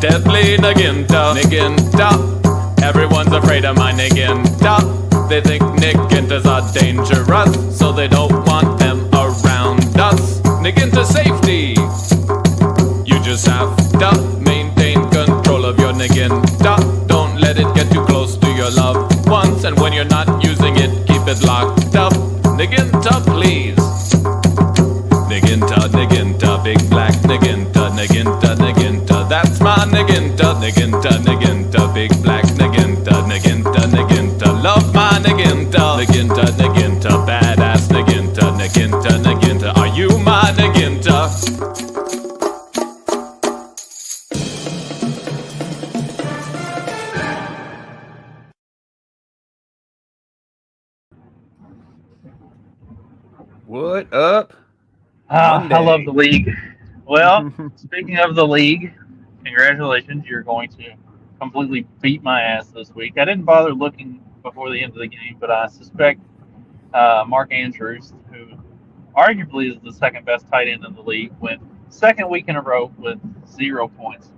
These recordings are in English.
deadly Naginta. Naginta, everyone's afraid of my Naginta. They think Nagintas are dangerous, so they don't want them around us. Naginta safety, you just have to maintain control of your Naginta. Don't let it get too close to your loved ones, and when you're not using it, keep it locked up. Naginta, please. Naginta, Naginta, big black Naginta, Naginta, Naginta, that's my Naginta, Naginta, Naginta, big black Naginta, Naginta, Naginta, love my Naginta, Naginta, Naginta, badass Naginta, Naginta, Naginta, are you my Naginta? What up? I love the league. Well, speaking of the league, congratulations. You're going to completely beat my ass this week. I didn't bother looking before the end of the game, but I suspect Mark Andrews, who arguably is the second best tight end in the league, went second week in a row with 0 points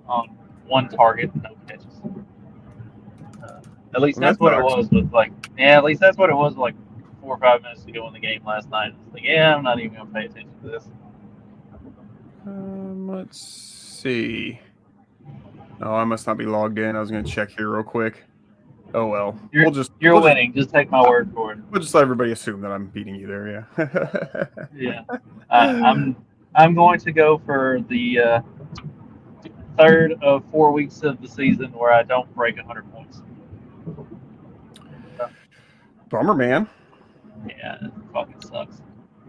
on one target, no catches. At least that's what it was with at least that's what it was like 4 or 5 minutes to go in the game last night. It's like, I'm not even going to pay attention to this. Let's see. Oh, I must not be logged in. I was going to check here real quick. Oh, well. You're winning. Just take my word for it. We'll just let everybody assume that I'm beating you there, yeah. Yeah. I'm going to go for the third of 4 weeks of the season where I don't break 100 points. Bummer, man. Yeah, it fucking sucks.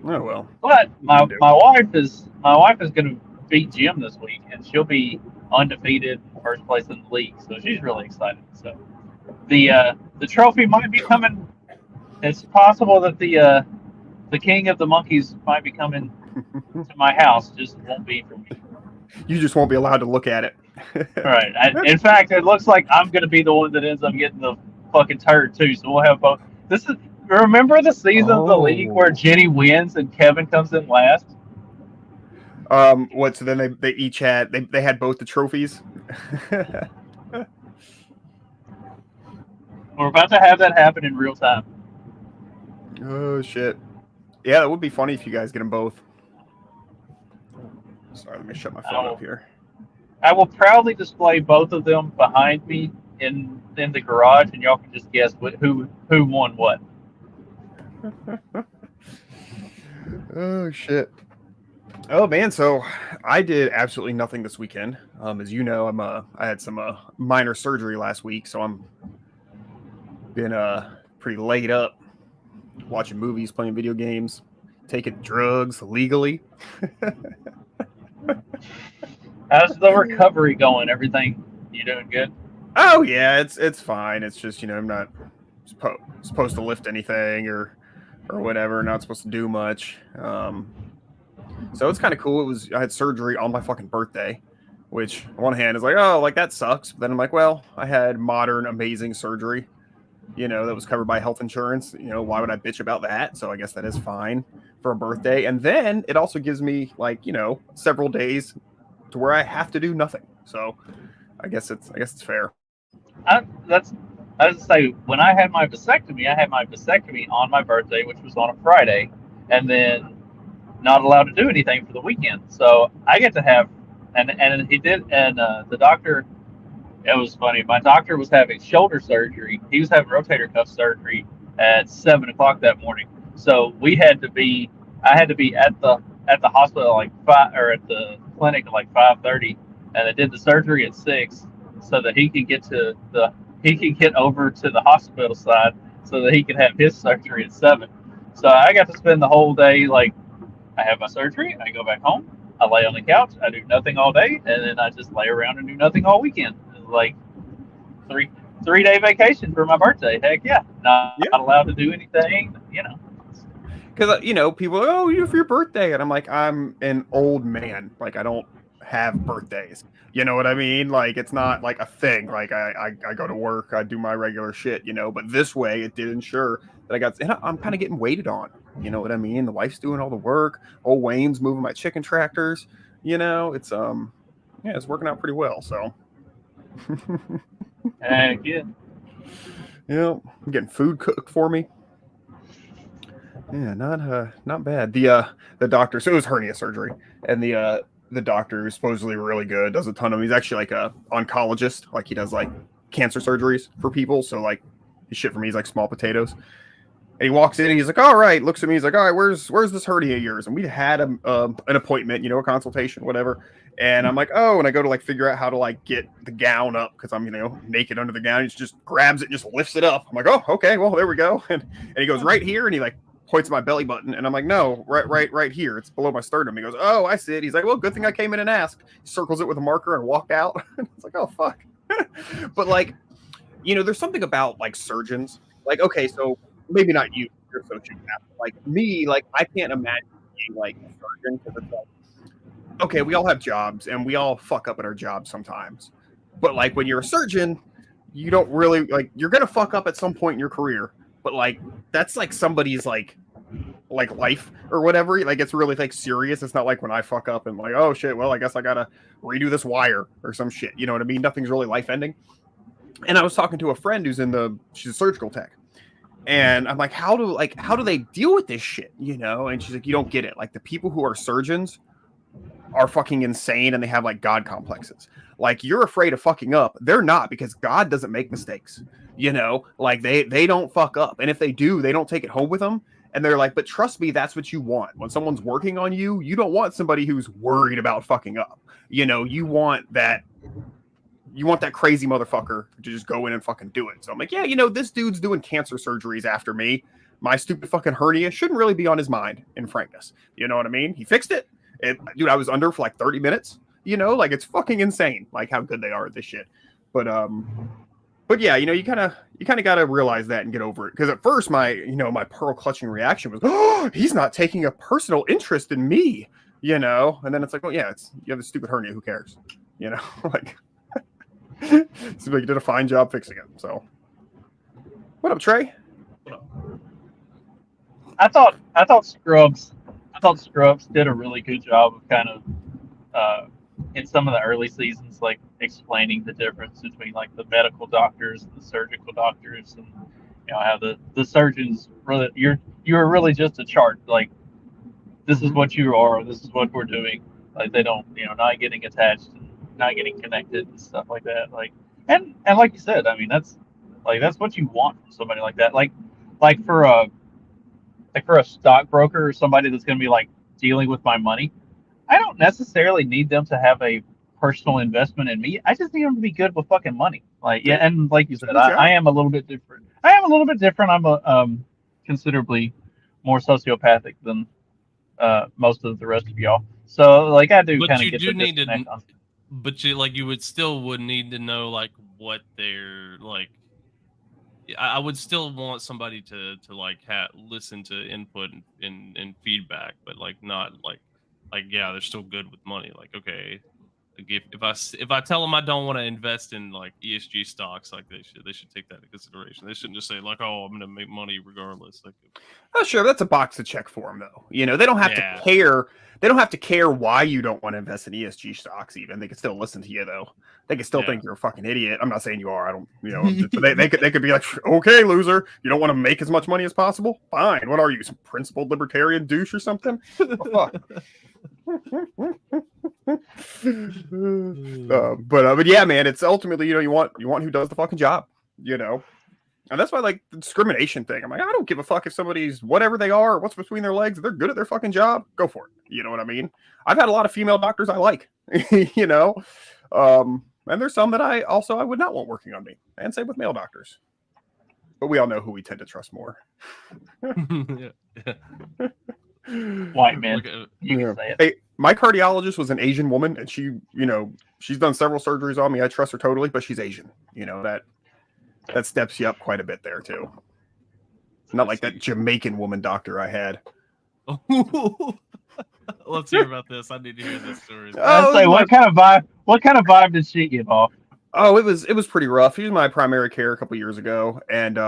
Oh well. But my wife is going to beat Jim this week, and she'll be undefeated, first place in the league. So she's really excited. So the trophy might be coming. It's possible that the king of the monkeys might be coming to my house. Just won't be for me. You just won't be allowed to look at it. Right. In fact, it looks like I'm going to be the one that ends up getting the fucking turd too. So we'll have both. Remember the season of the league where Jenny wins and Kevin comes in last? So then they each had they had both the trophies. We're about to have that happen in real time. Oh shit! Yeah, that would be funny if you guys get them both. Sorry, let me shut my phone up here. I will proudly display both of them behind me in the garage, and y'all can just guess who won what. Oh shit! Oh man, so I did absolutely nothing this weekend. As you know, I had some minor surgery last week, so I'm been pretty laid up, watching movies, playing video games, taking drugs legally. How's the recovery going? Everything you doing good? Oh yeah, it's fine. It's just I'm not supposed to lift anything or whatever. Not supposed to do much. So it's kind of cool. I had surgery on my fucking birthday, which on one hand is like, oh, like that sucks. But then I'm like, well, I had modern, amazing surgery, that was covered by health insurance. Why would I bitch about that? So I guess that is fine for a birthday. And then it also gives me several days to where I have to do nothing. So I guess it's fair. I was to say, when I had my vasectomy on my birthday, which was on a Friday, and then not allowed to do anything for the weekend. So I get to have, and he did, and the doctor, it was funny. My doctor was having shoulder surgery. He was having rotator cuff surgery at 7:00 that morning. So I had to be at the hospital at 5, or at the clinic at 5:30, and they did the surgery at 6, so that he could get over to the hospital side, so that he could have his surgery at 7. So I got to spend the whole day I have my surgery, I go back home, I lay on the couch, I do nothing all day, and then I just lay around and do nothing all weekend. It was 3-day vacation for my birthday. Heck yeah. Not allowed to do anything, Because, people are, oh, for your birthday. And I'm like, I'm an old man. I don't have birthdays. You know what I mean? It's not a thing. I go to work, I do my regular shit, but this way it did ensure that I'm kind of getting waited on. You know what I mean? The wife's doing all the work. Old Wayne's moving my chicken tractors. It's Yeah, it's working out pretty well. So. Heck yeah. Yeah, I'm getting food cooked for me. Yeah, not bad. The doctor, so it was hernia surgery, and the doctor is supposedly really good, does a ton of them. He's actually like a oncologist, like he does like cancer surgeries for people. So like his shit for me is like small potatoes. And he walks in and he's like, all right, looks at me, he's like, all right, where's this hernia of yours? And we had an appointment, a consultation, whatever. And I'm like, oh, and I go to like figure out how to like get the gown up because I'm, naked under the gown. He just grabs it and just lifts it up. I'm like, oh, okay, well, there we go. And he goes right here and he like points at my belly button. And I'm like, no, right here. It's below my sternum. He goes, oh, I see it. He's like, well, good thing I came in and asked. He circles it with a marker and walked out. It's like, oh, fuck. But like, there's something about like surgeons. Like, okay, so maybe not you, you're a sociopath. Like me, like I can't imagine being like a surgeon because it's like, okay, we all have jobs and we all fuck up at our jobs sometimes. But like when you're a surgeon, you don't really like you're gonna fuck up at some point in your career. But like that's like somebody's like life or whatever. Like it's really like serious. It's not like when I fuck up and like, oh shit, well I guess I gotta redo this wire or some shit. You know what I mean? Nothing's really life ending. And I was talking to a friend who's she's a surgical tech. And I'm like, how do they deal with this shit? And she's like, you don't get it. Like the people who are surgeons are fucking insane and they have like God complexes. Like you're afraid of fucking up. They're not, because God doesn't make mistakes. Like they don't fuck up. And if they do, they don't take it home with them. And they're like, but trust me, that's what you want. When someone's working on you, you don't want somebody who's worried about fucking up. You want that crazy motherfucker to just go in and fucking do it. So I'm like, yeah, this dude's doing cancer surgeries after me. My stupid fucking hernia shouldn't really be on his mind, in frankness. You know what I mean? He fixed it. Dude, I was under for like 30 minutes. Like it's fucking insane, like how good they are at this shit. But yeah, you kind of got to realize that and get over it. Because at first, my pearl clutching reaction was, oh, he's not taking a personal interest in me. And then it's like, well, yeah, you have a stupid hernia. Who cares? Like. Seems like you did a fine job fixing it. So, what up, Trey? I thought Scrubs did a really good job of kind of in some of the early seasons, like explaining the difference between like the medical doctors and the surgical doctors, and how the surgeons really you're really just a chart. Like this is what you are. This is what we're doing. Like they don't not getting attached. Not getting connected and stuff like that. Like and like you said, I mean that's what you want from somebody like that. Like for a stockbroker or somebody that's going to be like dealing with my money, I don't necessarily need them to have a personal investment in me. I just need them to be good with fucking money. Like yeah, and like you said, I am a little bit different. I'm a considerably more sociopathic than most of the rest of y'all. So like I do kind of get the disconnect on. But you would need to know like what they're like. I would still want somebody to like listen to input and feedback, but like not like yeah, they're still good with money. Like okay, if I tell them I don't want to invest in like ESG stocks, like they should take that into consideration. They shouldn't just say like, oh, I'm going to make money regardless. Like, oh sure, that's a box to check for them though. They don't have to care. They don't have to care why you don't want to invest in ESG stocks. Even they can still listen to you though. They can still think you're a fucking idiot. I'm not saying you are. I don't. But they could be like, okay, loser. You don't want to make as much money as possible. Fine. What are you, some principled libertarian douche or something? Oh, fuck. But yeah, man, it's ultimately you want who does the fucking job, and that's why like the discrimination thing. I'm like, I don't give a fuck if somebody's whatever they are, or what's between their legs. If they're good at their fucking job, go for it. You know what I mean? I've had a lot of female doctors I like, and there's some that I would not want working on me, and same with male doctors. But we all know who we tend to trust more. White man. You can say it. Hey, my cardiologist was an Asian woman, and she, she's done several surgeries on me. I trust her totally, but she's Asian. That steps you up quite a bit there too. Not like that Jamaican woman doctor I had. Let's hear about this. I need to hear this story. What kind of vibe did she give off? Oh, it was pretty rough. He was my primary care a couple years ago, and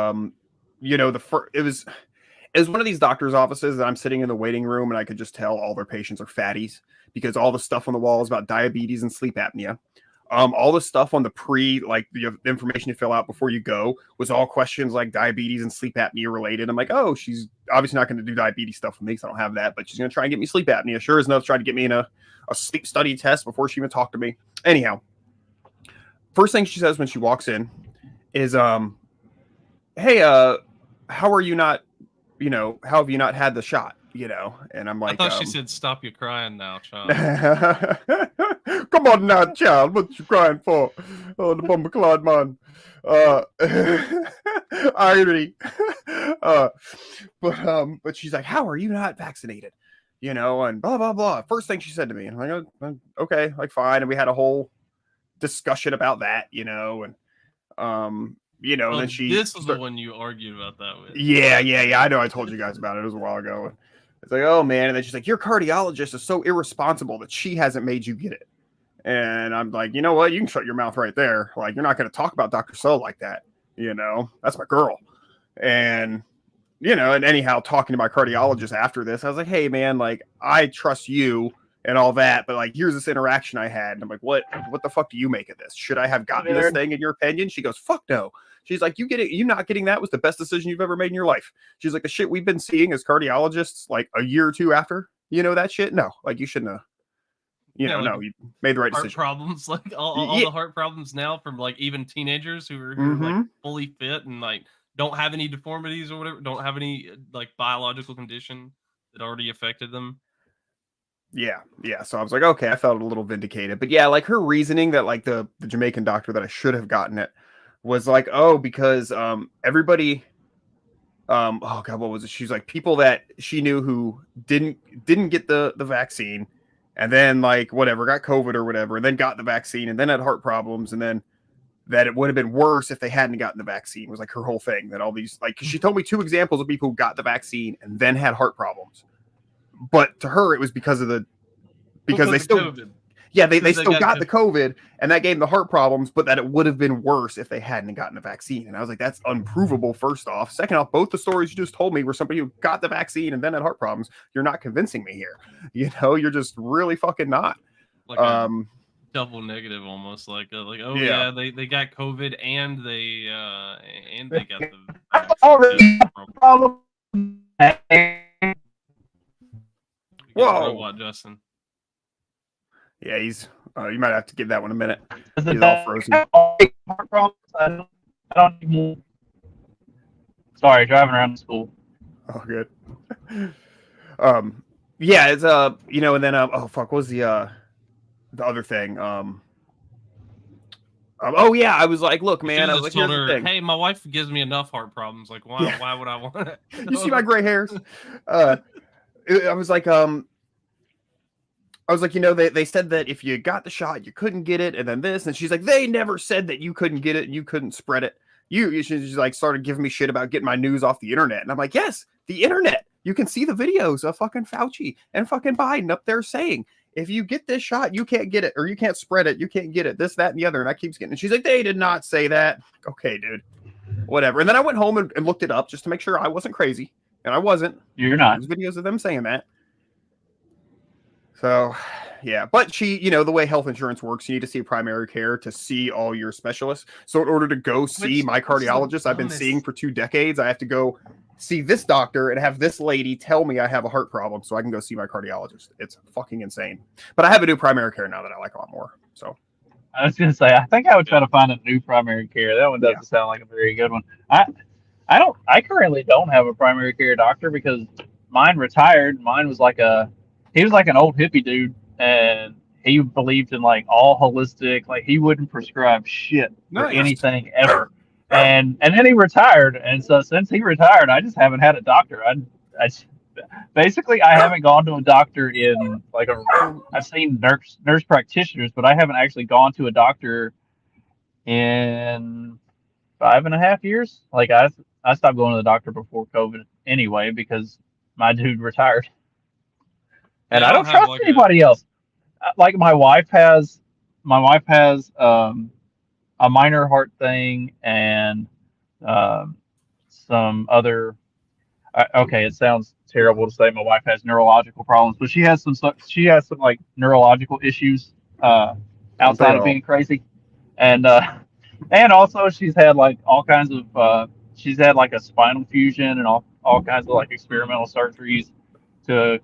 was one of these doctor's offices that I'm sitting in the waiting room, and I could just tell all their patients are fatties because all the stuff on the wall is about diabetes and sleep apnea. All the stuff on the the information you fill out before you go was all questions like diabetes and sleep apnea related. I'm like, oh, she's obviously not going to do diabetes stuff with me because I don't have that, but she's going to try and get me sleep apnea. Sure as enough, tried to get me in a sleep study test before she even talked to me. Anyhow, first thing she says when she walks in is, hey, how are you not, how have you not had the shot? And I'm like, I thought she said, "Stop your crying now, child." Come on now, child. What you crying for? Oh, the bumper clad man. Irony. But she's like, how are you not vaccinated? And blah, blah, blah. First thing she said to me, and I'm like, oh, okay, like fine. And we had a whole discussion about that, and then this was the one you argued about that with. Yeah. I know I told you guys about it. It was a while ago. It's like, oh man. And then she's like, your cardiologist is so irresponsible that she hasn't made you get it. And I'm like, you know what? You can shut your mouth right there. Like, you're not going to talk about Dr. So like that. That's my girl. And, and anyhow, talking to my cardiologist after this, I was like, hey man, like I trust you and all that, but like, here's this interaction I had. And I'm like, what the fuck do you make of this? Should I have gotten this thing in your opinion? She goes, fuck no. She's like, you not getting that was the best decision you've ever made in your life. She's like, the shit we've been seeing as cardiologists, like a year or two after, that shit. No, like you shouldn't have, no, you made the right heart decision. Problems, like all the heart problems now from like even teenagers who are like fully fit and like don't have any deformities or whatever, don't have any like biological condition that already affected them. Yeah. So I was like, okay, I felt a little vindicated. But yeah, like her reasoning that like the Jamaican doctor that I should have gotten it was like, oh, because everybody oh god, what was it? She's like people that she knew who didn't get the vaccine and then like whatever, got COVID or whatever, and then got the vaccine and then had heart problems, and then that it would have been worse if they hadn't gotten the vaccine was like her whole thing. That all these like, cause she told me 2 examples of people who got the vaccine and then had heart problems. But to her, it was because they still, COVID. Yeah, they still got the COVID, and that gave them the heart problems, but that it would have been worse if they hadn't gotten the vaccine. And I was like, that's unprovable, first off. Second off, both the stories you just told me were somebody who got the vaccine and then had heart problems. You're not convincing me here. You're just really fucking not. Like double negative almost. Like oh yeah, they got COVID and they got the vaccine. Whoa. Robot Justin. Yeah, he's. You might have to give that one a minute. He's all frozen. I don't even. Sorry, driving around school. Oh, good. Yeah, it's and then oh fuck, what was the other thing? Oh yeah, I was like, look, man, I was like, here's the thing. Hey, my wife gives me enough heart problems. Like, why would I want it? You see my gray hairs? I was like, they said that if you got the shot, you couldn't get it, and then this, and she's like, they never said that you couldn't get it and you couldn't spread it. She's like started giving me shit about getting my news off the internet, and I'm like, yes, the internet. You can see the videos of fucking Fauci and fucking Biden up there saying, if you get this shot, you can't get it, or you can't spread it, you can't get it, this, that, and the other. And I keep getting, and she's like, they did not say that. Okay, dude, whatever. And then I went home and looked it up just to make sure I wasn't crazy, and I wasn't. You're not. There's videos of them saying that. So, yeah, but the way health insurance works, you need to see primary care to see all your specialists. So in order to go see my cardiologist I've been seeing for 2 decades, I have to go see this doctor and have this lady tell me I have a heart problem so I can go see my cardiologist. It's fucking insane. But I have a new primary care now that I like a lot more. So I was going to say, I think I would try to find a new primary care. That one doesn't sound like a very good one. I currently don't have a primary care doctor because mine retired. Mine was he was like an old hippie dude, and he believed in like all holistic, like he wouldn't prescribe shit for anything ever. And then he retired, and so since he retired, I just haven't had a doctor. I haven't gone to a doctor in like I've seen nurse practitioners, but I haven't actually gone to a doctor in 5.5 years. Like I stopped going to the doctor before COVID anyway because my dude retired. And I don't trust anybody else. Like my wife has a minor heart thing and some other. Okay, it sounds terrible to say my wife has neurological problems, but she has some like neurological issues Don't they outside of all? being crazy, and and also she's had like all kinds of she's had like a spinal fusion and all kinds of like experimental surgeries to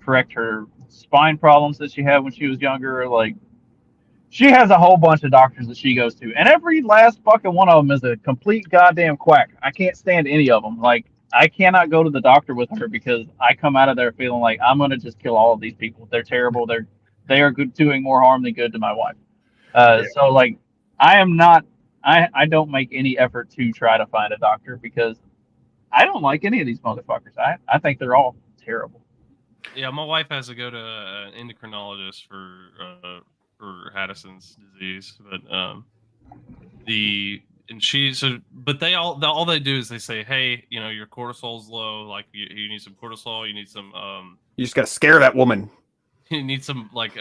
correct her spine problems that she had when she was younger. Like she has a whole bunch of doctors that she goes to, and every last fucking one of them is a complete goddamn quack. I can't stand any of them. Like, I cannot go to the doctor with her because I come out of there feeling like I'm gonna just kill all of these people. They're terrible. They are good, doing more harm than good to my wife. Yeah. So like, I am not. I don't make any effort to try to find a doctor because I don't like any of these motherfuckers. I think they're all terrible. Yeah, my wife has to go to an endocrinologist for Haddison's disease, but but all they do is they say, hey, your cortisol's low, like you need some cortisol, you need some You just got to scare that woman. you need some like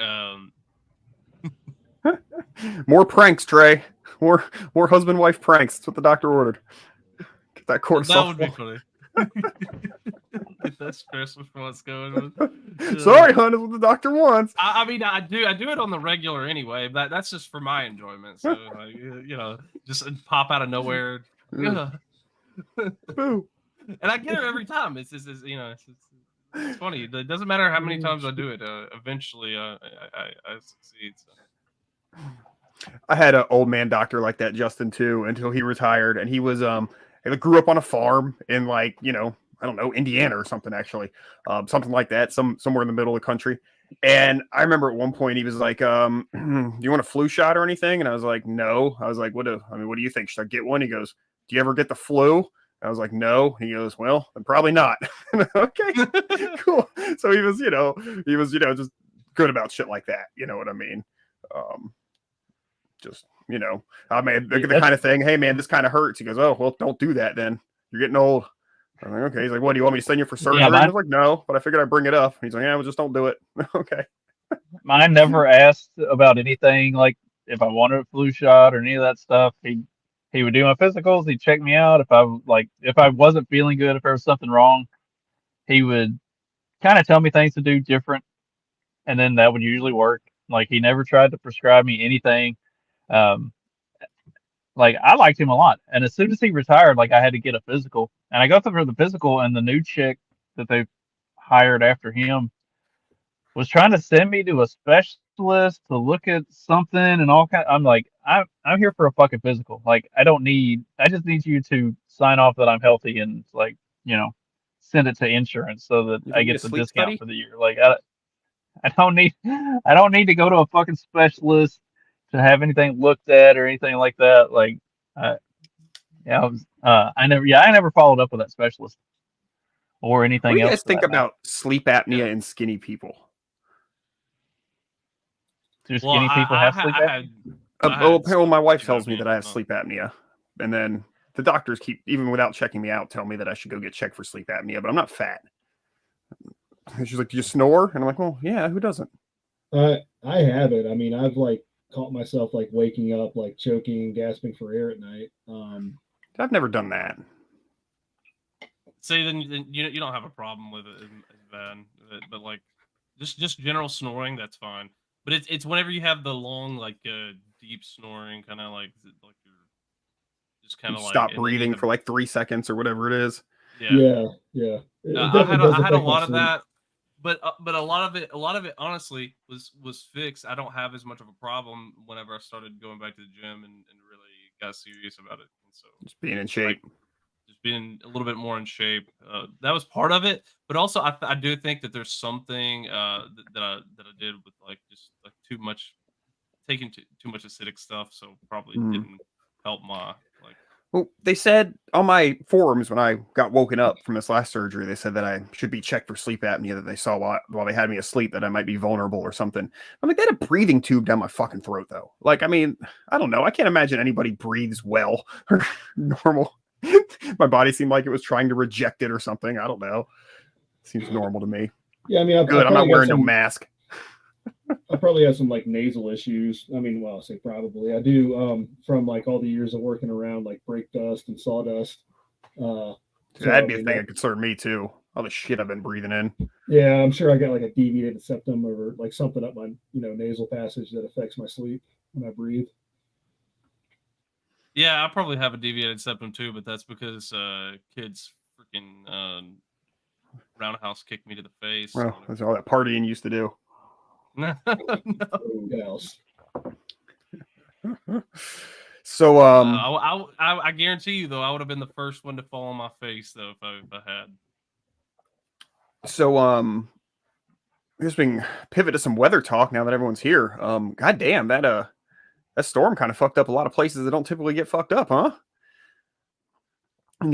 More pranks, Trey. More husband-wife pranks. That's what the doctor ordered. Get that cortisol. that would be funny. Get that stress with what's going on. Sorry, hon, that's what the doctor wants. I mean, I do it on the regular anyway. But that's just for my enjoyment. So, just pop out of nowhere. Boo. And I get her every time. It's funny. It doesn't matter how many times I do it. Eventually, I succeed. So. I had an old man doctor like that, Justin, too, until he retired, and he was he grew up on a farm in like I don't know, Indiana or something, actually, something like that, somewhere in the middle of the country. And I remember at one point he was like, "Do you want a flu shot or anything?" And I was like, "No." I was like, "What do you think? Should I get one?" He goes, "Do you ever get the flu?" And I was like, "No." He goes, "Well, then probably not." Okay, cool. So he was just good about shit like that. You know what I mean? Just I mean, the kind of thing. Hey, man, this kind of hurts. He goes, "Oh, well, don't do that. Then you're getting old." I'm like, okay. He's like, "What do you want me to send you for surgery?" Yeah, I was like, "No," but I figured I'd bring it up. He's like, "Yeah, well, just don't do it." Okay. Mine never asked about anything like if I wanted a flu shot or any of that stuff. He would do my physicals. He'd check me out. If I wasn't feeling good, if there was something wrong, he would kind of tell me things to do different, and then that would usually work. Like he never tried to prescribe me anything. Um, like I liked him a lot, and as soon as he retired, like I had to get a physical, and I got through the physical, and the new chick that they hired after him was trying to send me to a specialist to look at something and all kind. I'm like, I'm here for a fucking physical. Like I just need you to sign off that I'm healthy and like send it to insurance so that I get the discount for the year. Like I don't need to go to a fucking specialist to have anything looked at or anything like that. Like I never followed up with that specialist or anything What do you else. guys think about sleep apnea in skinny people? Do skinny people have sleep apnea? Well, my wife tells me that I have sleep apnea, and then the doctors keep, even without checking me out, tell me that I should go get checked for sleep apnea. But I'm not fat. And she's like, "Do you snore?" And I'm like, "Well, yeah. Who doesn't?" I have it. I mean, I've like caught myself like waking up, like choking and gasping for air at night. I've never done that. See, then you don't have a problem with it as bad, but like just general snoring, that's fine. But it's whenever you have the long, like deep snoring, kind of like you're just kind of like stop breathing for like 3 seconds or whatever it is. Yeah. I had a lot of that, but a lot of it honestly was fixed. I don't have as much of a problem whenever I started going back to the gym and really got serious about it. And so just being in shape. Just being a little bit more in shape. That was part of it, but also I do think that there's something that I did with like just like taking too much acidic stuff, so probably didn't help my like. Well, they said on my forums when I got woken up from this last surgery, they said that I should be checked for sleep apnea, that they saw while they had me asleep that I might be vulnerable or something. I'm like, they had a breathing tube down my fucking throat, though. Like, I mean, I don't know. I can't imagine anybody breathes well or normal. My body seemed like it was trying to reject it or something. I don't know. Seems normal to me. Yeah, I mean, I'm not wearing no mask. I probably have some like nasal issues. I mean, well, I'll say probably. I do from like all the years of working around like brake dust and sawdust. Dude, that'd be a thing that concerned me too. All the shit I've been breathing in. Yeah, I'm sure I got like a deviated septum or like something up my nasal passage that affects my sleep when I breathe. Yeah, I probably have a deviated septum too, but that's because kids freaking roundhouse kicked me to the face. Well, that's all that partying used to do. No. Yes. So I guarantee you though, I would have been the first one to fall on my face though if I had. So just being pivot to some weather talk now that everyone's here. God damn, that storm kind of fucked up a lot of places that don't typically get fucked up, huh?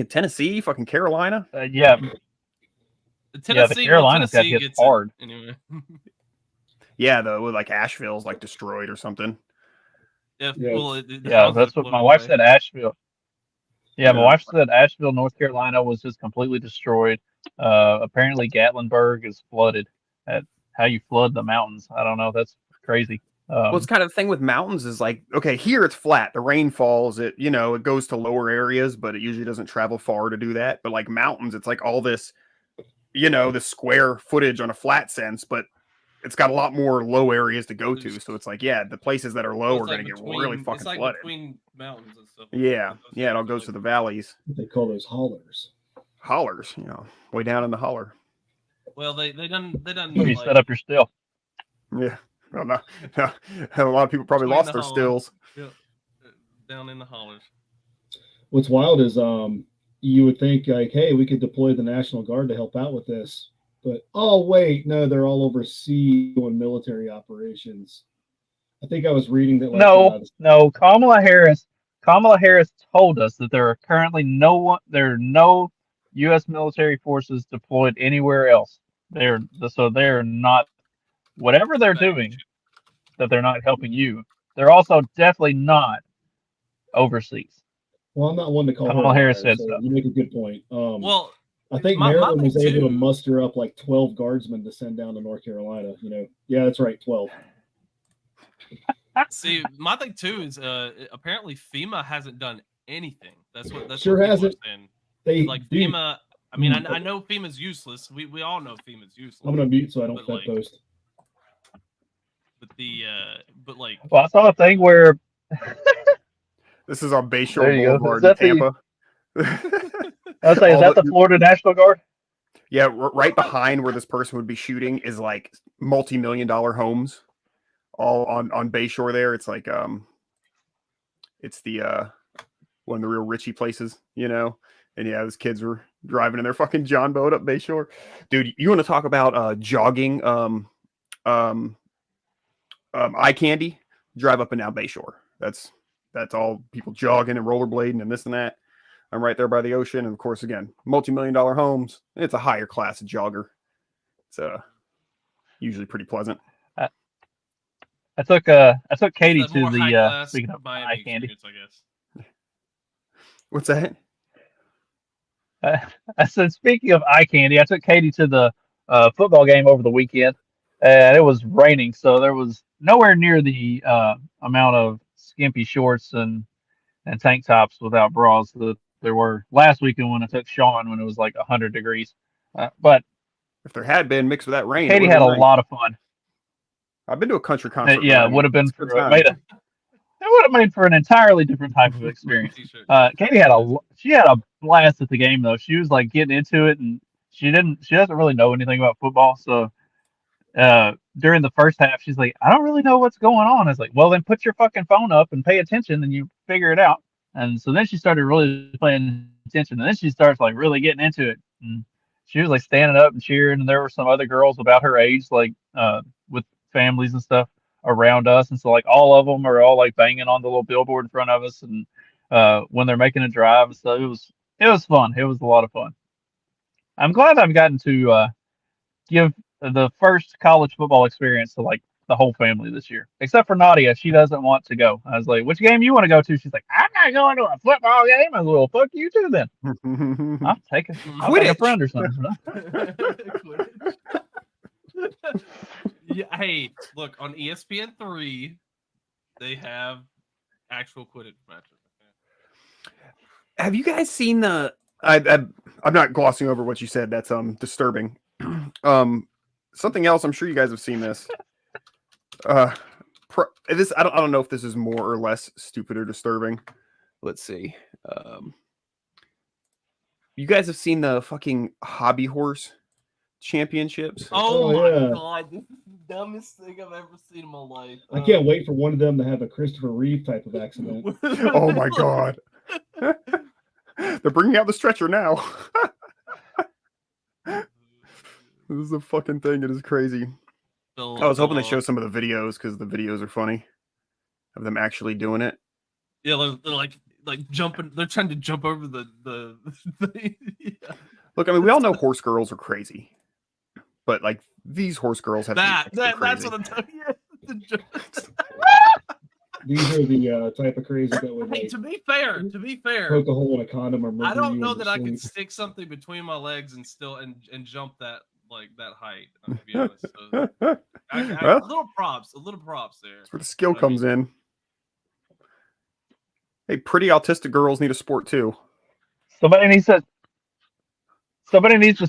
Tennessee, fucking Carolina. Yeah. Tennessee, the Carolinas got hit hard. Anyway. Yeah, though, like Asheville's like destroyed or something. Yeah. Well, that's what my wife said. Asheville. Yeah, my wife said Asheville, North Carolina was just completely destroyed. Apparently, Gatlinburg is flooded. At how you flood the mountains, I don't know. That's crazy. Well, it's kind of the thing with mountains is like, okay, here it's flat. The rain falls. It goes to lower areas, but it usually doesn't travel far to do that. But like mountains, it's like all this, this square footage on a flat sense, but it's got a lot more low areas to go to. So it's like, yeah, the places that are low are going to get really fucking flooded. Between mountains and stuff. Yeah, it all goes to the valleys. They call those hollers. Hollers, way down in the holler. Well, they done. You set up your still. Yeah. Well, no. A lot of people probably lost their stills. Yep. Down in the hollers. What's wild is you would think like, hey, we could deploy the National Guard to help out with this. But oh wait, no, they're all overseas doing military operations. I think I was reading that. No. Kamala Harris told us that there are currently no U.S. military forces deployed anywhere else. They're not, whatever they're doing, that they're not helping you. They're also definitely not overseas. Well, I'm not one to call Kamala her. Harris said so. You make a good point. Well, I think Maryland was able to muster up like 12 guardsmen to send down to North Carolina. Yeah, that's right, 12. See, my thing too is apparently FEMA hasn't done anything. That's sure what hasn't. They like FEMA. I mean, I know FEMA's useless. We all know FEMA's useless. I'm gonna mute so I don't fed post. But like, well, I saw a thing where this is on Bayshore Boulevard in Tampa. I was saying, is that the Florida National Guard? Yeah, right behind where this person would be shooting is like multi-million-dollar homes, all on Bayshore. There, it's like it's the one of the real richy places, And yeah, those kids were driving in their fucking John boat up Bayshore. Dude, you want to talk about jogging? Eye candy. Drive up and down Bayshore. That's all people jogging and rollerblading and this and that. I'm right there by the ocean, and of course, again, multi-million-dollar homes. It's a higher class of jogger. It's usually pretty pleasant. I took Katie to the speaking of eye candy. I guess. What's that? I said, speaking of eye candy, I took Katie to the football game over the weekend, and it was raining, so there was nowhere near the amount of skimpy shorts and tank tops without bras that there were last weekend when I took Sean when it was like 100 degrees. But if there had been mixed with that rain, Katie had a lot of fun. I've been to a country concert. Yeah, it would have been it would have made for an entirely different type of experience. Katie had a blast at the game though. She was like getting into it, and she doesn't really know anything about football. So during the first half, she's like, I don't really know what's going on. I was like, well, then put your fucking phone up and pay attention, and you figure it out. And so then she started really paying attention, and then she starts like really getting into it. And she was like standing up and cheering, and there were some other girls about her age, like with families and stuff around us, and so like all of them are all like banging on the little billboard in front of us, and when they're making a drive and stuff, it was fun. It was a lot of fun. I'm glad I've gotten to give the first college football experience to like the whole family this year, except for Nadia. She doesn't want to go. I was like, which game you want to go to? She's like, I'm not going to a football game. I was like, well, fuck you too then. I'll take a friend or something. Yeah, hey, look, on ESPN3, they have actual Quidditch matches. Have you guys seen the? I I'm not glossing over what you said. That's disturbing. Something else. I'm sure you guys have seen this. This I don't know if this is more or less stupid or disturbing. Let's see. You guys have seen the fucking hobby horse championships? Oh, Oh, my yeah. god, this is the dumbest thing I've ever seen in my life. I can't wait for one of them to have a Christopher Reeve type of accident. Oh my god. They're bringing out the stretcher now. This is a fucking thing. It is crazy. I was hoping they show some of the videos because the videos are funny of them actually doing it. Yeah, they're like jumping. They're trying to jump over the yeah. Look, I mean, we all know horse girls are crazy, but like these horse girls have That's to be extra what crazy. I'm telling you. These are the type of crazy that would Hey, like, to be fair, poke a hole in a condom or murder I don't you know in that your I could sleep. stick something between my legs and still and jump that that height. To be honest, so Well, a little props there. that's where the skill I comes in. Hey, pretty autistic girls need a sport too. Somebody needs to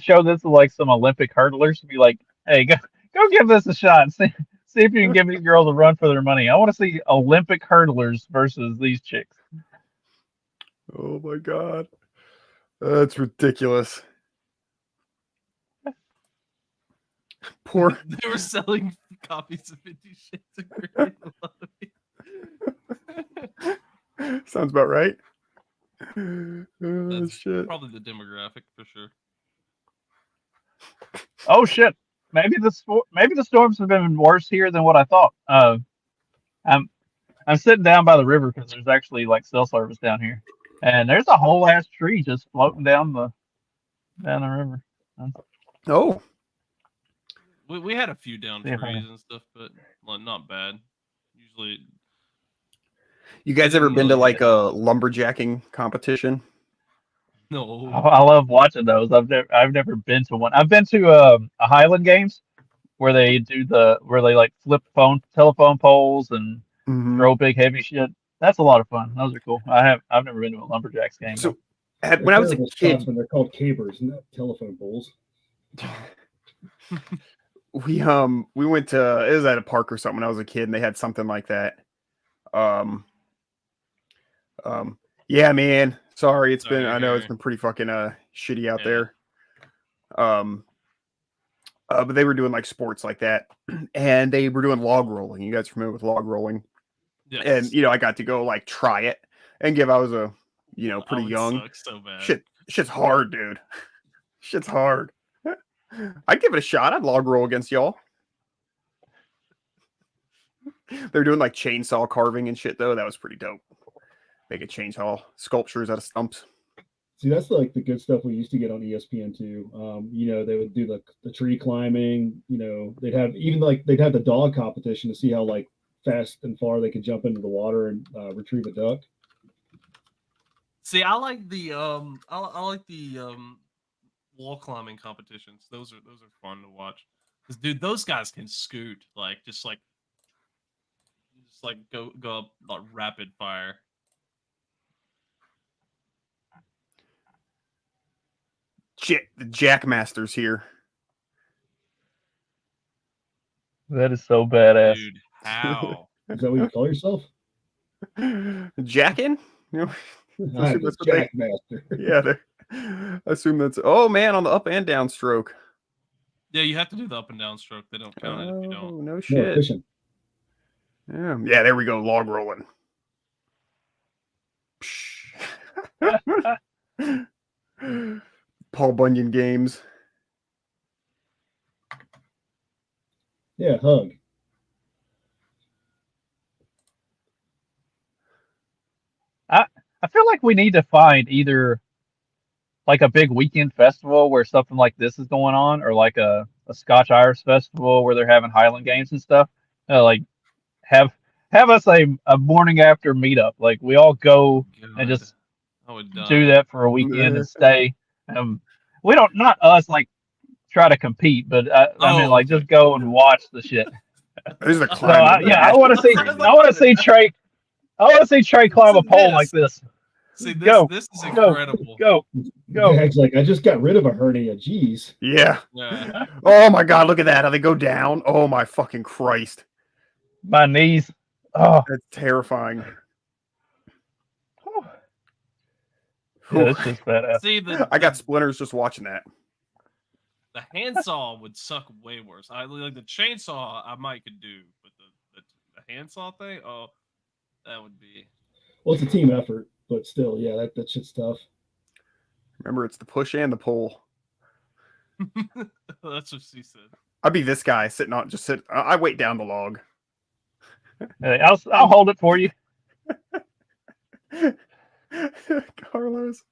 show this to like some Olympic hurdlers and be like, hey, go give this a shot. See if you can give these girls a run for their money. I want to see Olympic hurdlers versus these chicks. Oh my god, that's ridiculous. Poor. They were selling copies of 50 Shades of Grey. Sounds about right. That's Shit. probably the demographic for sure. Oh shit! Maybe the storms have been worse here than what I thought. I'm sitting down by the river because there's actually like cell service down here, and there's a whole ass tree just floating down the river. Oh, We had a few down Yeah. trees and stuff, but not bad. Usually, you guys ever been to like a lumberjacking competition? no. Oh, I love watching those. I've never been to one. I've been to a Highland Games where they like flip telephone poles and throw big heavy shit. That's a lot of fun. Those are cool. I've never been to a lumberjacks game. So, They're when I was a terrible kid, spots when they're called cabers, not telephone poles. we went to, it was at a park or something when I was a kid, and they had something like that. Yeah, man. Sorry, it's Sorry been. to I know it's hear. been pretty fucking shitty out Yeah. there. But they were doing like sports like that, and they were doing log rolling. You guys familiar with log rolling? Yes. And I got to go like try it and give. I was pretty it young. sucks so bad. Shit's hard, dude. Shit's hard. I'd give it a shot. I'd log roll against y'all. They're doing like chainsaw carving and shit though. That was pretty dope. Make a chainsaw sculptures out of stumps. See, that's like the good stuff we used to get on ESPN too. They would do the tree climbing. They'd have the dog competition to see how like fast and far they could jump into the water and retrieve a duck. See, I like the wall climbing competitions. Those are fun to watch. Because dude, those guys can scoot just go up like rapid fire. The Jackmaster's here. That is so badass. Dude, how? Is that what you call yourself? Jacking? I'm assume the that's what they- Jackmaster. Yeah, I assume that's. Oh man, on the up and down stroke. Yeah, you have to do the up and down stroke. They don't count it if you Oh, don't. no More shit. efficient. Yeah, there we go. Log rolling. Paul Bunyan games. Yeah, hug. I feel like we need to find either like a big weekend festival where something like this is going on, or like a Scotch Irish festival where they're having Highland games and stuff. Like have us a morning after meetup. Like we all go and just I would do that for a weekend and stay. We don't, not us like try to compete, but I mean like just go and watch the shit. There's a So climb. I want to see Trey. I want to see Trey climb a pole like this. See, Go. this is Go. incredible. Go. Go. Dag's like, I just got rid of a hernia. Jeez. Yeah. Yeah. Oh my God, look at that. How they go down. Oh my fucking Christ. My knees. Oh. That's terrifying. Yeah, it's just badass. See, I got splinters just watching that. the handsaw would suck way worse. I like the chainsaw I might could do, but the handsaw thing, oh, that would be. Well, it's a team effort, but still, yeah, that shit's tough. Remember, it's the push and the pull. That's what she said. I'd be this guy sitting on, just sit. I weight down the log. Hey, I'll hold it for you. Carlos,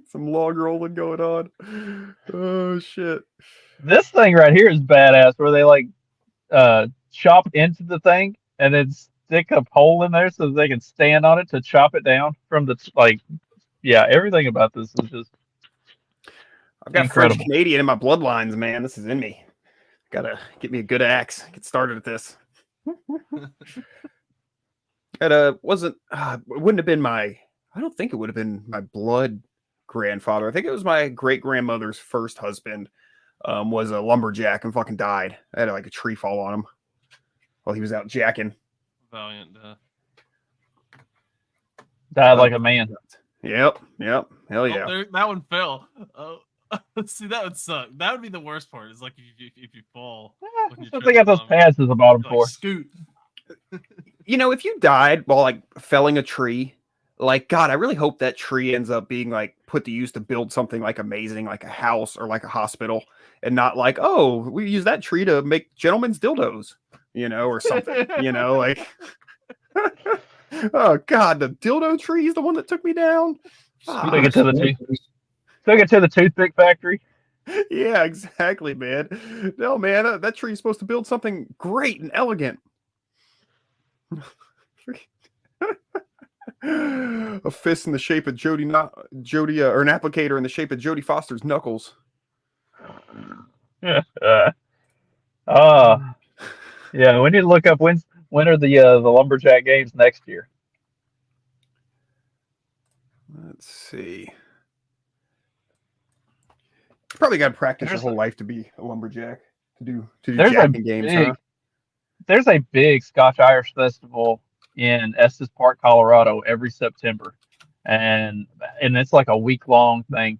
some log rolling going on. Oh shit! This thing right here is badass, where they like chop into the thing and then stick a pole in there so that they can stand on it to chop it down from the like. Yeah, everything about this is just. I've got incredible. French Canadian in my bloodlines, man. This is in me. Gotta get me a good axe. Get started at this. It wasn't. It wouldn't have been my. I don't think it would have been my blood grandfather. I think it was my great grandmother's first husband. Was a lumberjack and fucking died. I had like a tree fall on him while he was out jacking. Valiant. Died like a man. Yep. Hell Oh, yeah. that one fell. Oh, see, that would suck. That would be the worst part. Is like if you fall. when you're They got those tripping pads at the bottom like, for. scoot. You know, if you died while like felling a tree, like God, I really hope that tree ends up being like put to use to build something like amazing, like a house or like a hospital, and not like, oh, we use that tree to make gentlemen's dildos, you know, or something, you know, like. Oh God, the dildo tree is the one that took me down. Took it to the toothpick factory. Yeah, exactly, man. No, man, that tree is supposed to build something great and elegant. A fist in the shape of Jody, or an applicator in the shape of Jodie Foster's knuckles. Yeah, we need to look up when are the lumberjack games next year. Let's see. Probably got to practice your whole life to be a lumberjack to do jacking games. Huh? There's a big Scotch Irish festival in Estes Park, Colorado, every September, and it's like a week-long thing.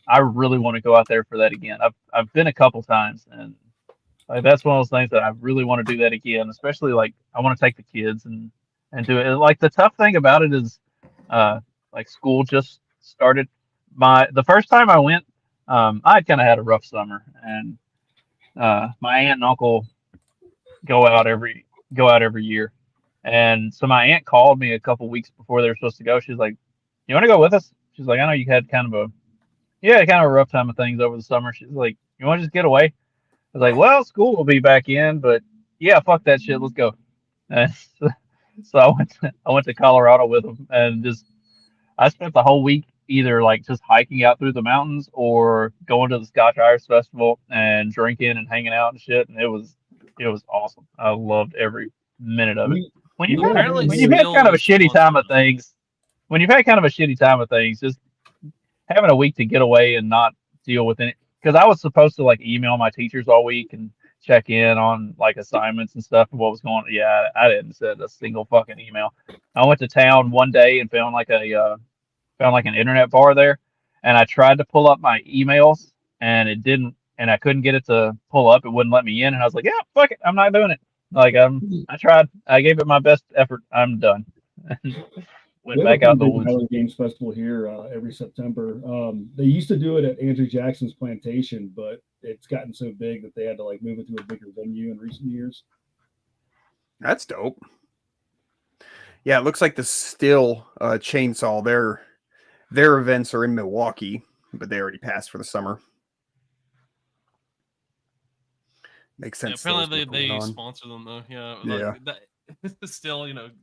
I really want to go out there for that again. I've been a couple times, and like that's one of those things that I really want to do that again. Especially like I want to take the kids and do it. Like the tough thing about it is, like school just started. The first time I went, I kind of had a rough summer, and my aunt and uncle go out every year. And so my aunt called me a couple weeks before they were supposed to go. She's like, "You want to go with us?" She's like, "I know you had kind of a rough time of things over the summer." She's like, "You want to just get away?" I was like, "Well, school will be back in, but yeah, fuck that shit. Let's go." And so I went to Colorado with them, and I spent the whole week either like just hiking out through the mountains or going to the Scotch Irish Festival and drinking and hanging out and shit. And it was awesome. I loved every minute of it. When you've had kind of a shitty time of things, just having a week to get away and not deal with it. Because I was supposed to like email my teachers all week and check in on like assignments and stuff and what was going on. Yeah, I didn't send a single fucking email. I went to town one day and found like an internet bar there, and I tried to pull up my emails and it didn't, and I couldn't get it to pull up. It wouldn't let me in, and I was like, yeah, fuck it, I'm not doing it. Like I tried, I gave it my best effort. I'm done. Went back out the woods. Island Games Festival here every September. They used to do it at Andrew Jackson's plantation, but it's gotten so big that they had to like move it to a bigger venue in recent years. That's dope. Yeah, it looks like the Still Chainsaw. Their events are in Milwaukee, but they already passed for the summer. Makes sense. Yeah, apparently they sponsor them though. Yeah. Like, that, still, get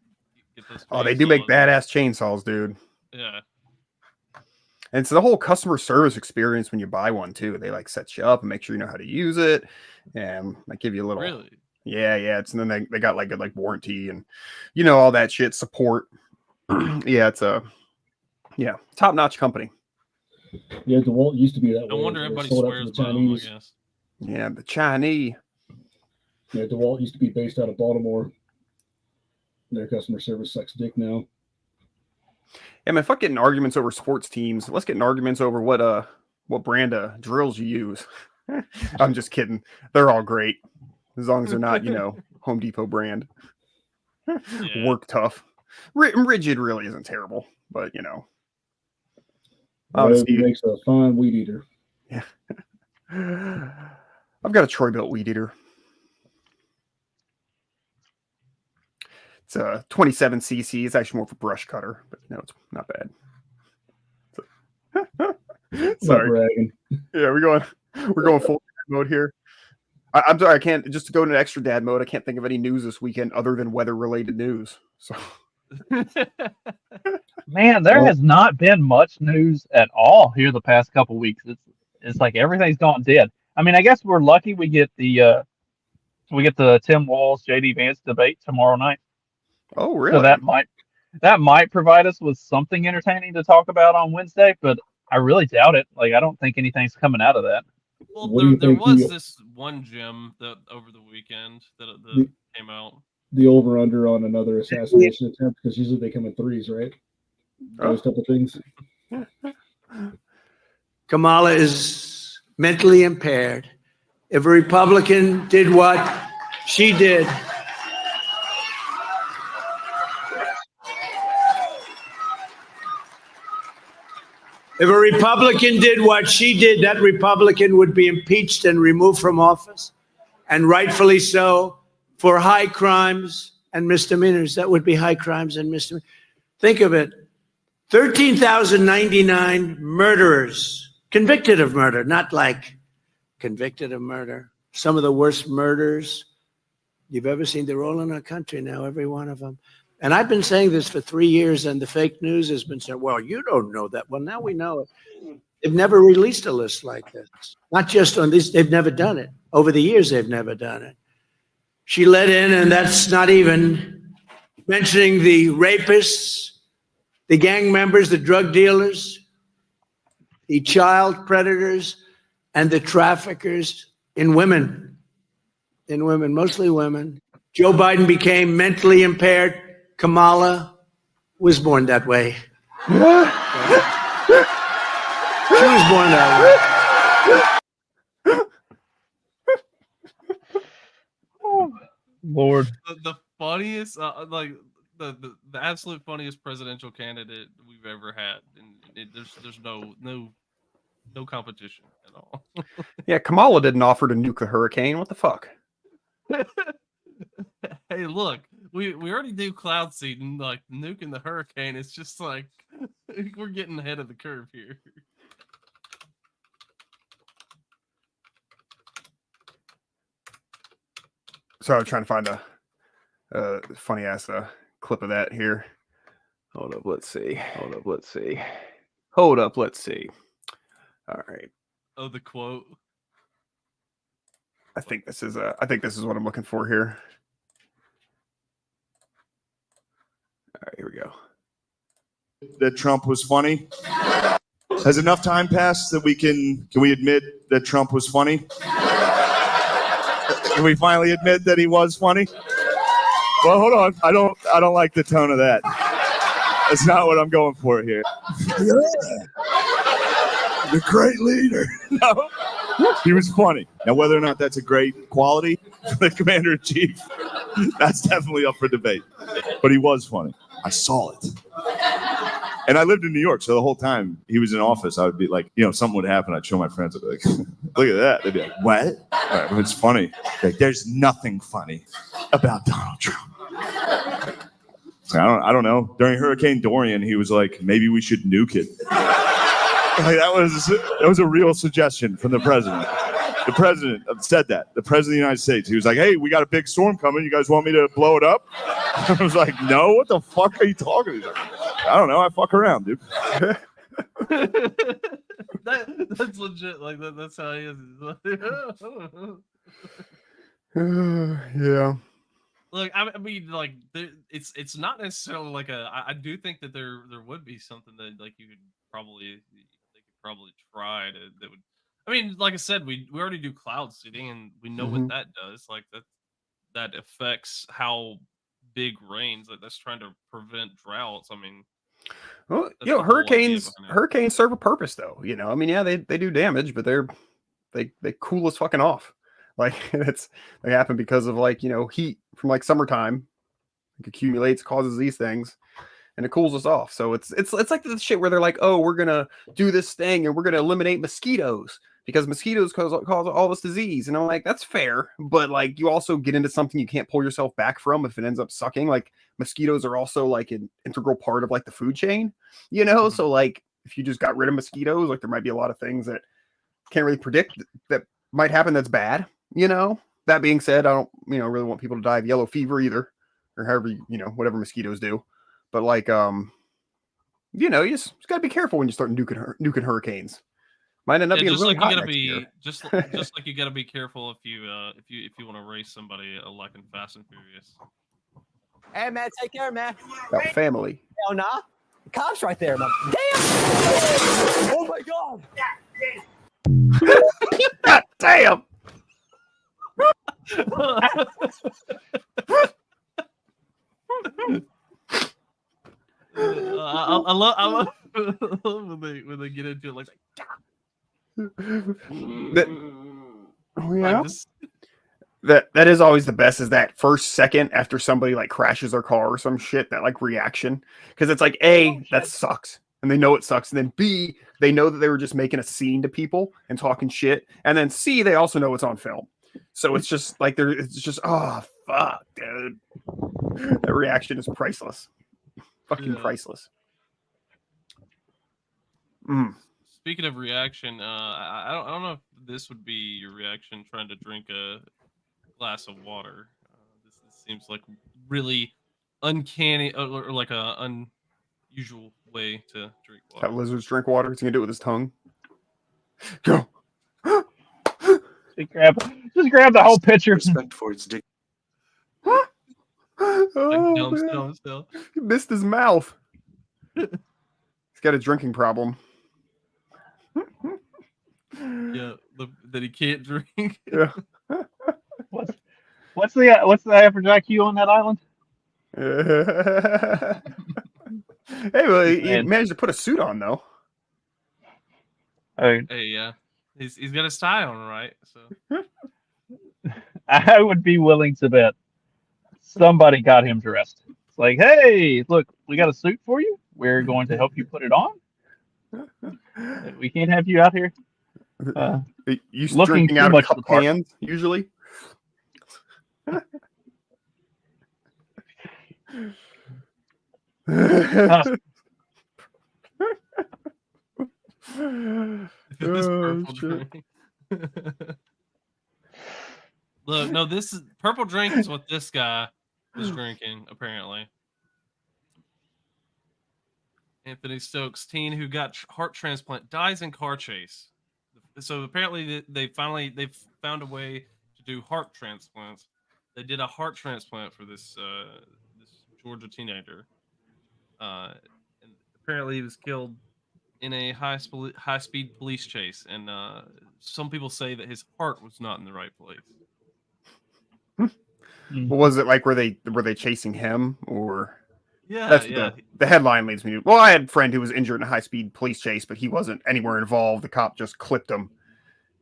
those. Oh, they do make badass chainsaws, dude. Yeah. And it's the whole customer service experience when you buy one too. They like set you up and make sure you know how to use it, and like give you a little. Really? Yeah. And then they got like good like warranty and all that shit support. Yeah, it's Yeah, top-notch company. Yeah, DeWalt used to be that No way. wonder They everybody sold out swears to the by them, I Chinese. guess. Yeah, the Chinese. Yeah, DeWalt used to be based out of Baltimore. Their customer service sucks dick now. Yeah, man, fuck getting arguments over sports teams. Let's get in arguments over what brand of drills you use. I'm just kidding. They're all great. As long as they're not, Home Depot brand. Yeah. Work tough. Rigid really isn't terrible, but He makes a fine weed eater. Yeah. I've got a Troy-Bilt weed eater. It's a 27 cc. It's actually more of a brush cutter, but it's not bad. Sorry. Bragging. Yeah, we're going full dad mode here. I'm sorry, I can't just to go into extra dad mode. I can't think of any news this weekend other than weather-related news. So, Man, there has not been much news at all here the past couple weeks. It's like everything's gone dead. I mean, I guess we're lucky we get the Tim Walz JD Vance debate tomorrow night. Oh, really? So that might provide us with something entertaining to talk about on Wednesday, but I really doubt it. Like, I don't think anything's coming out of that. Well, there was this one gem that over the weekend that came out. The over-under on another assassination attempt, because usually they come in threes, right? Those type of things. Kamala is mentally impaired. If a Republican did what she did, if a Republican did what she did, that Republican would be impeached and removed from office, and rightfully so, for high crimes and misdemeanors. That would be high crimes and misdemeanors. Think of it. 13,099 murderers convicted of murder, not like convicted of murder. Some of the worst murders you've ever seen. They're all in our country now, every one of them. And I've been saying this for 3 years, and the fake news has been saying, well, you don't know that. Well, now we know it. They've never released a list like this. Not just on this, they've never done it. Over the years, they've never done it. She let in, and that's not even mentioning the rapists, the gang members, the drug dealers, the child predators, and the traffickers in women, mostly women. Joe Biden became mentally impaired. Kamala was born that way. She was born that way. Oh, Lord. The funniest, the absolute funniest presidential candidate we've ever had, and there's no competition at all. Yeah, Kamala didn't offer to nuke a hurricane. What the fuck? Hey, look, we already do cloud seeding, like nuking the hurricane. It's just like we're getting ahead of the curve here. So I'm trying to find a funny ass clip of that here. Hold up, let's see. All right. Oh, the quote. I think this is what I'm looking for here. All right, here we go. That Trump was funny. Has enough time passed that can we admit that Trump was funny? Can we finally admit that he was funny? Well, hold on. I don't like the tone of that. That's not what I'm going for here. Yeah. The great leader. No. He was funny. Now, whether or not that's a great quality for the commander-in-chief, that's definitely up for debate. But he was funny. I saw it. And I lived in New York, so the whole time he was in office, I would be like, something would happen. I'd show my friends. I'd be like, look at that. They'd be like, what? All right, well, it's funny. Like, there's nothing funny about Donald Trump. So I don't know. During Hurricane Dorian, he was like, maybe we should nuke it. Like, that was a real suggestion from the president. The president said that. The president of the United States. He was like, hey, we got a big storm coming. You guys want me to blow it up? I was like, no, what the fuck are you talking about? I don't know. I fuck around, dude. That's legit. Like that's how he is. Yeah. Look, I mean, like, it's not necessarily like I do think that there would be something that like you could probably try to that would. I mean, like I said, we already do cloud seeding, and we know what that does. Like that affects how big rains. Like that's trying to prevent droughts. I mean, Well, that's the whole idea hurricanes behind it. hurricanes serve a purpose, though. I mean, yeah, they do damage, but they cool us fucking off. Like they happen because of heat from like summertime, like accumulates, causes these things, and it cools us off. So it's like this shit where they're like, oh, we're gonna do this thing and we're gonna eliminate mosquitoes because mosquitoes cause all this disease. And I'm like, that's fair, but like you also get into something you can't pull yourself back from if it ends up sucking. Like mosquitoes are also like an integral part of like the food chain, So like if you just got rid of mosquitoes, like there might be a lot of things that can't really predict that might happen that's bad. That being said, I don't really want people to die of yellow fever either, or however whatever mosquitoes do. But like you just gotta be careful when you start nuking hurricanes. Might end up being really hot next year. Just like you gotta be careful if you want to race somebody like in Fast and Furious. Hey man, take care, man. About family. Hell nah. The cops right there, man. Damn! Oh my god! God damn! I love when they get into it like that is always the best, is that first second after somebody like crashes their car or some shit, that like reaction, because it's like that sucks and they know it sucks, and then B, they know that they were just making a scene to people and talking shit, and then C, they also know it's on film. So it's just like it's just, oh fuck, dude. That reaction is priceless. Fucking priceless. Speaking of reaction, I don't know if this would be your reaction trying to drink a glass of water. This seems like really uncanny or like a unusual way to drink water. That lizards drink water. He's gonna do it with his tongue. Go. Just grab the whole pitcher. Respect for its dick. Oh, Still. he missed his mouth. He's got a drinking problem. Yeah, that he can't drink. Yeah. What's the average IQ on that island? Hey, well, he managed to put a suit on though. Hey, yeah, he's got his tie on, right? So I would be willing to bet somebody got him dressed. It's like, hey, look, we got a suit for you. We're going to help you put it on. We can't have you out here You looking drinking too out much of cup the part. cans usually. This purple drink. Look, no, this is purple drink is what this guy was drinking, apparently. Anthony Stokes, teen who got heart transplant, dies in car chase. So apparently they've found a way to do heart transplants. They did a heart transplant for this Georgia teenager. And apparently he was killed in a high-speed police chase, and some people say that his heart was not in the right place. What was it like? Were they chasing him, or? Yeah, that's yeah. The headline leads me to. Well, I had a friend who was injured in a high-speed police chase, but he wasn't anywhere involved. The cop just clipped him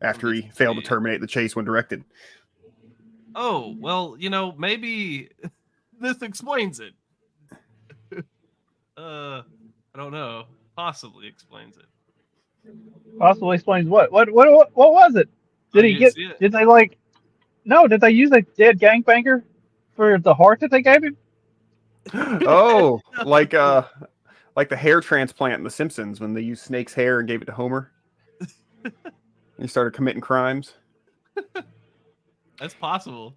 after he failed to terminate the chase when directed. Oh, well, maybe this explains it. I don't know. Possibly explains it. Possibly explains what? What was it? Did he get? Did they like? No, did they use a dead gangbanger for the heart that they gave him? Oh, like the hair transplant in The Simpsons when they used Snake's hair and gave it to Homer. He started committing crimes. That's possible.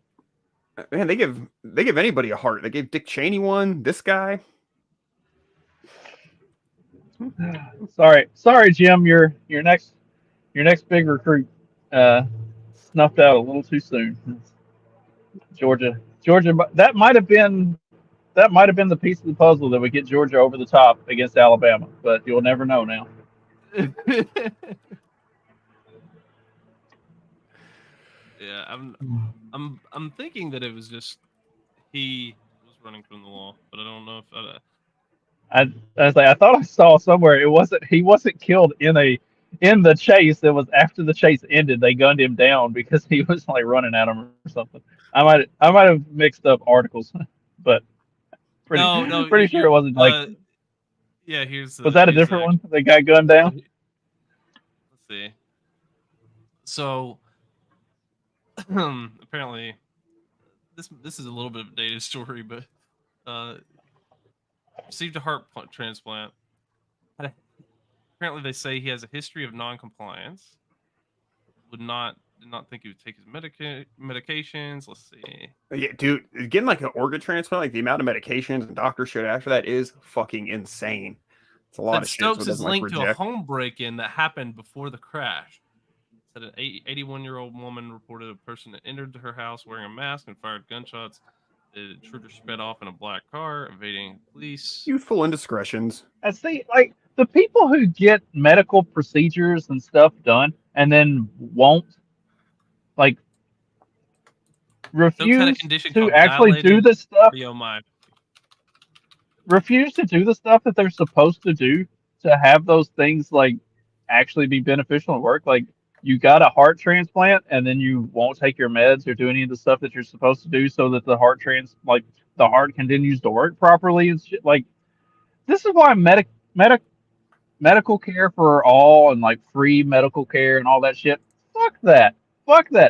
Man, they give anybody a heart. They gave Dick Cheney one. This guy. Sorry, Jim. Your next big recruit snuffed out a little too soon. Georgia Georgia. That might have been the piece of the puzzle that would get Georgia over the top against Alabama, but you'll never know now. Yeah, I'm thinking that it was just he was running from the law, but I don't know if I was like, I thought I saw somewhere he wasn't killed in the chase. It was after the chase ended, they gunned him down because he was like running at him or something. I might have mixed up articles, but pretty sure it wasn't like. Yeah, here's Was that a different one? They got gunned down. Let's see. So apparently, this is a little bit of a dated story, but received a heart transplant. Apparently, they say he has a history of non-compliance. Did not think he would take his medications. Let's see. Yeah, dude, getting like an organ transplant, like the amount of medications and doctor shit after that is fucking insane. It's a lot of Stokes shit. So is linked to a home break-in that happened before the crash. Said an 81-year-old woman reported a person that entered her house wearing a mask and fired gunshots. The intruder sped off in a black car, evading police. Youthful indiscretions. I see, like the people who get medical procedures and stuff done and then won't like refuse to actually do the stuff. Refuse to do the stuff that they're supposed to do to have those things like actually be beneficial at work. Like you got a heart transplant and then you won't take your meds or do any of the stuff that you're supposed to do so that the heart continues to work properly and shit. Like this is why medical care for all and like free medical care and all that shit. Fuck that.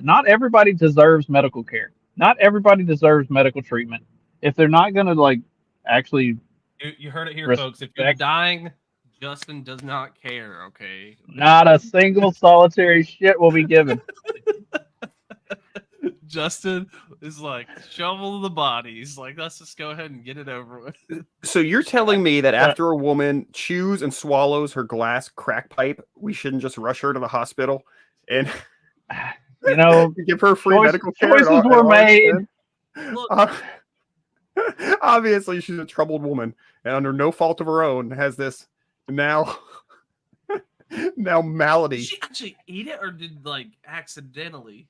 Not everybody deserves medical care. Not everybody deserves medical treatment. If they're not gonna like actually, you heard it here, folks. If you're dying, Justin does not care. Okay. Not a single solitary shit will be given. Justin is like, shovel the bodies. Like, let's just go ahead and get it over with. So you're telling me that after a woman chews and swallows her glass crack pipe, we shouldn't just rush her to the hospital and give her free medical care? Choices were made. Obviously, she's a troubled woman, and under no fault of her own, has this now malady. Did she actually eat it, or did like accidentally?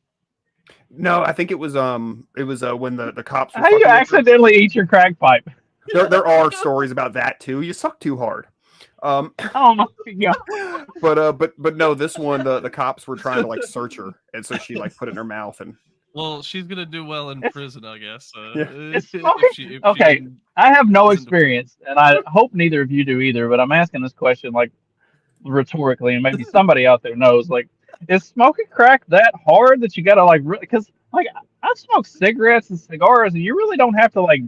No, I think it was when the cops. How you accidentally eat your crack pipe? There are stories about that too. You suck too hard. Oh my god! But no, this one the cops were trying to like search her, and so she like put it in her mouth and. Well, she's gonna do well in prison, I guess. Okay, I have no experience, and I hope neither of you do either. But I'm asking this question like rhetorically, and maybe somebody out there knows. Like, is smoking crack that hard that you gotta like really? Because like I smoke cigarettes and cigars, and you really don't have to like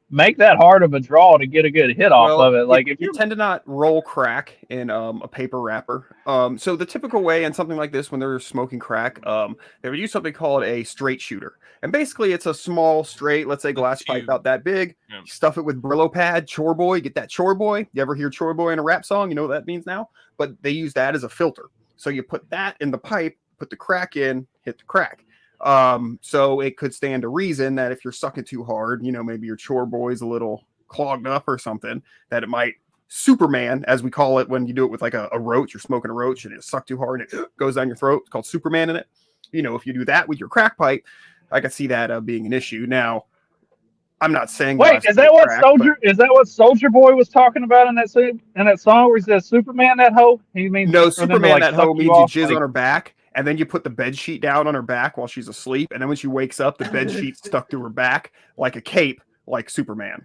make that hard of a draw to get a good hit off of it. Like if you tend to not roll crack in a paper wrapper. So the typical way in something like this, when they're smoking crack, they would use something called a straight shooter. And basically it's a small straight, let's say glass pipe about that big, stuff it with Brillo pad, Chore Boy, get that Chore Boy. You ever hear Chore Boy in a rap song? You know what that means now? But they use that as a filter. So you put that in the pipe, put the crack in, hit the crack. So it could stand to reason that if you're sucking too hard, maybe your Chore Boy's a little clogged up or something, that it might Superman, as we call it when you do it with like a roach. You're smoking a roach and it sucked too hard and it goes down your throat. It's called Superman in it. If you do that with your crack pipe, I could see that being an issue. Now, I'm not saying. Wait, is that what Soldier Boy was talking about in that song where he says Superman that hoe? He means no, Superman that hoe means you jizz on her back. And then you put the bed sheet down on her back while she's asleep. And then when she wakes up, the bed sheet's stuck to her back like a cape, like Superman.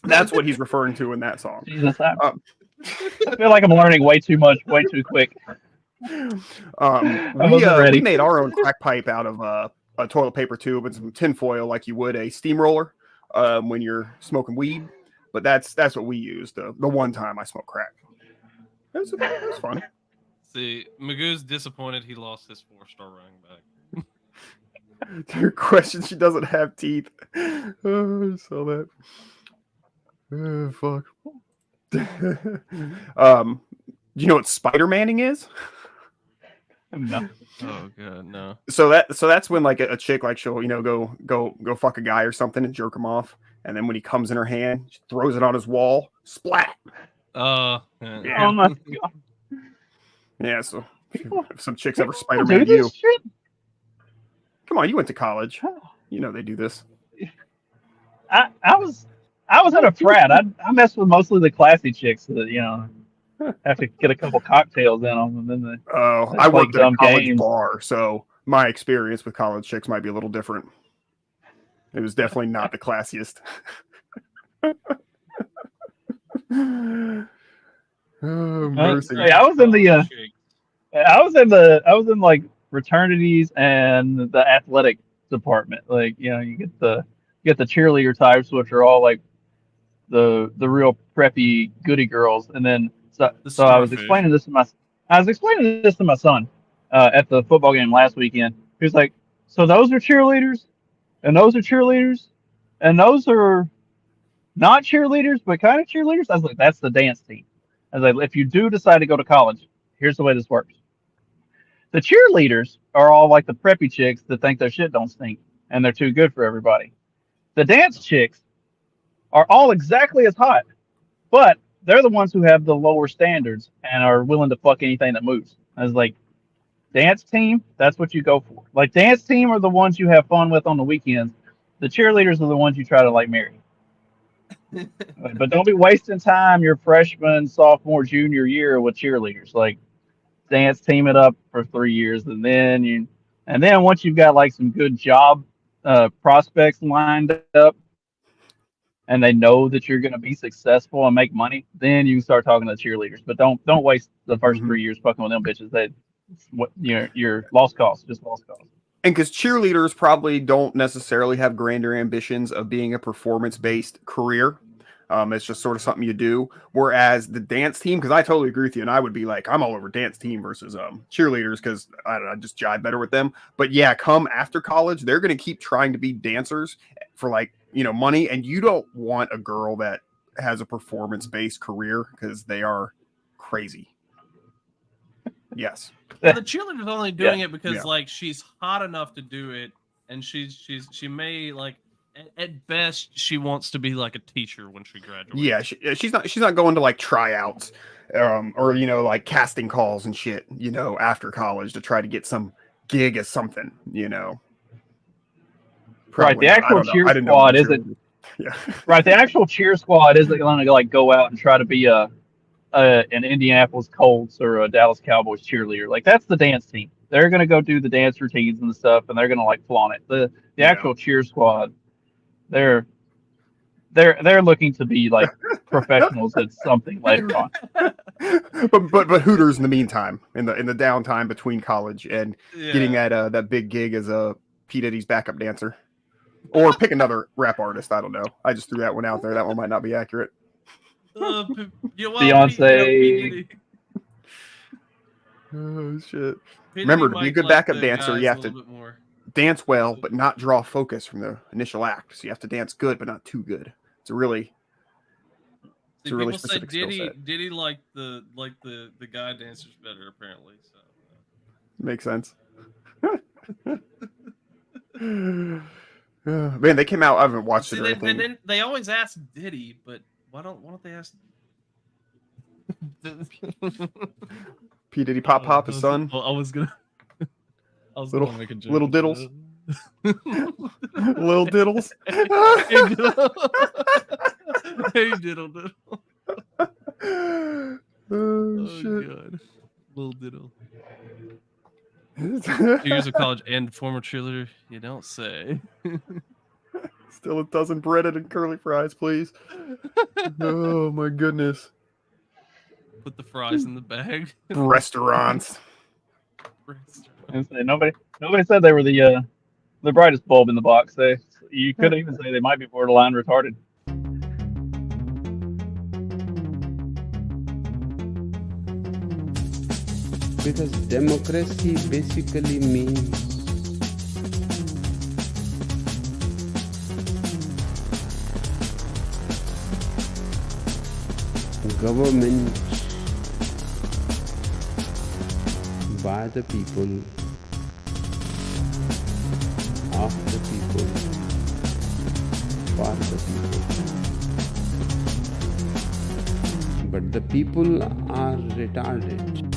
That's what he's referring to in that song. Jesus, I feel like I'm learning way too much, way too quick. We made our own crack pipe out of a toilet paper tube and some tin foil like you would a steamroller when you're smoking weed. But that's what we used the one time I smoked crack. It was fun. See, Magoo's disappointed he lost his 4-star running back. Your question, she doesn't have teeth. Oh, I saw that. Oh, fuck. Do you know what Spider-Manning is? No. Oh god, no. So that's when like a chick like she'll go fuck a guy or something and jerk him off, and then when he comes in her hand, she throws it on his wall, splat. Yeah. Oh my god. Yeah, so People, if some chicks ever people Spider-Man do you, this shit? come on, you went to college, you know they do this. I was at a frat. I messed with mostly the classy chicks that have to get a couple cocktails in them, and then they I play worked at a dumb college games. bar, so my experience with college chicks might be a little different. It was definitely not the classiest. Oh, mercy. I was in like fraternities and the athletic department. Like you get the cheerleader types, which are all like the real preppy goody girls, and then so I was explaining this to my son at the football game last weekend. He was like, "So those are cheerleaders, and those are cheerleaders, and those are not cheerleaders, but kind of cheerleaders." I was like, "That's the dance team." I was like, "If you do decide to go to college, here's the way this works. The cheerleaders are all like the preppy chicks that think their shit don't stink and they're too good for everybody. The dance chicks are all exactly as hot, but they're the ones who have the lower standards and are willing to fuck anything that moves." I was like, dance team, that's what you go for. Like, dance team are the ones you have fun with on the weekends. The cheerleaders are the ones you try to like marry. But don't be wasting time your freshman, sophomore, junior year with cheerleaders. Like, dance team it up for 3 years, and then once you've got like some good job prospects lined up, and they know that you're going to be successful and make money, then you can start talking to cheerleaders. But don't waste the first 3 years fucking with them bitches. You're lost cause, just lost cause. And because cheerleaders probably don't necessarily have grander ambitions of being a performance-based career. It's just sort of something you do. Whereas the dance team, because I totally agree with you, and I would be like, I'm all over dance team versus cheerleaders because I don't know, I just jive better with them. But yeah, come after college, they're going to keep trying to be dancers for like, money. And you don't want a girl that has a performance-based career because they are crazy. Yes. Well, the cheerleader's only doing it because like she's hot enough to do it, and she may like at best she wants to be like a teacher when she graduates. Yeah, she's not going to like tryouts or like casting calls and shit, after college to try to get some gig as something, Right, the actual cheer squad isn't. Yeah. Right, the actual cheer squad isn't going to like go out and try to be an Indianapolis Colts or a Dallas Cowboys cheerleader. Like, that's the dance team. They're going to go do the dance routines and stuff, and they're going to like flaunt it. The actual cheer squad, they're looking to be like professionals at something later on. But Hooters in the meantime, in the downtime between college and getting that big gig as a P. Diddy's backup dancer, or pick another rap artist. I don't know. I just threw that one out there. That one might not be accurate. Beyonce. Oh shit! Remember, to be a good backup dancer, you have to dance well, but not draw focus from the initial act. So you have to dance good, but not too good. It's a really specific skill set. Diddy like the guy dancers better, apparently. So makes sense. Man, they came out. I haven't watched it or anything. And then they always ask Diddy, but why don't they ask P. Diddy Pop his son? I was gonna make a joke. Little diddles. Little diddles. Hey, diddle. Oh shit. God. Little diddle. 2 years of college and former cheerleader, you don't say. Still a dozen breaded and curly fries, please. Oh my goodness. Put the fries in the bag. Restaurants. Nobody said they were the brightest bulb in the box. You could even say they might be borderline retarded. Because democracy basically means government by the people, of the people, for the people. But the people are retarded.